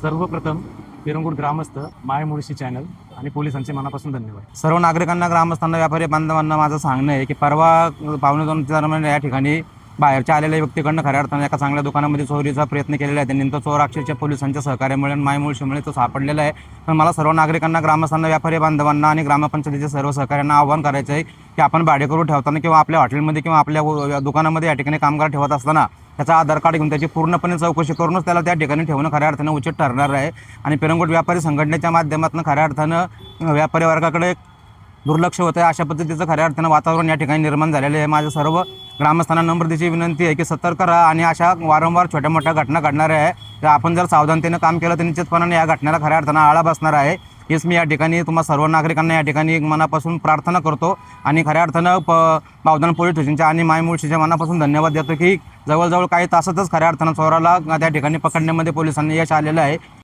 सर्वप्रथम पिरंगुट ग्रामस्थ माय मुळशी चॅनल आणि पोलिसांचे मनापासून धन्यवाद। सर्व नागरिकांना, ग्रामस्थांना, व्यापारी बांधवांना माझं सांगणं आहे की परवा 1:15 दरम्यान या ठिकाणी बाहेरच्या आलेल्या व्यक्तीकडनं खऱ्या अर्थानं एका चांगल्या दुकानामध्ये चोरीचा प्रयत्न केलेला आहे। त्यांनी तो चोर अक्षरशः पोलिसांच्या सहकार्यामुळे माय मुळशीमुळे तो सापडलेला आहे। पण मला सर्व नागरिकांना, ग्रामस्थांना, व्यापारी बांधवांना आणि ग्रामपंचायतीच्या सर्व सहकार्यांना आवाहन करायचं आहे की आपण भाडेकरू ठेवताना किंवा आपल्या हॉटेलमध्ये किंवा आपल्या दुकानामध्ये या ठिकाणी कामगार ठेवत असताना त्याचा आधार कार्ड घेऊन त्याची पूर्णपणे चौकशी करूनच त्याला त्या ठिकाणी ठेवणं खऱ्या अर्थानं उचित ठरणार आहे। आणि पिरंगुट व्यापारी संघटनेच्या माध्यमातून खऱ्या अर्थानं व्यापारी वर्गाकडे दुर्लक्ष होतं आहे, अशा पद्धतीचं खऱ्या अर्थानं वातावरण या ठिकाणी निर्माण झालेलं आहे। माझ्या सर्व ग्रामस्थांना नम्रतेची विनंती आहे की सतर्क राहा आणि अशा वारंवार छोट्या मोठ्या घटना घडणाऱ्या आहे तर आपण जर सावधानतेनं काम केलं तर निश्चितपणाने या घटनेला खऱ्या अर्थानं आळा बसणार आहे। हेच मी या ठिकाणी तुम्हा सर्व नागरिकांना या ठिकाणी मनापासून प्रार्थना करतो आणि खऱ्या अर्थानं बावधन पोलीस स्टेशनच्या आणि माय मुळशीच्या मनापासून धन्यवाद देतो की जवळजवळ काही तासातच खऱ्या अर्थानं चोराला त्या ठिकाणी पकडण्यामध्ये पोलिसांनी यश आलेलं आहे।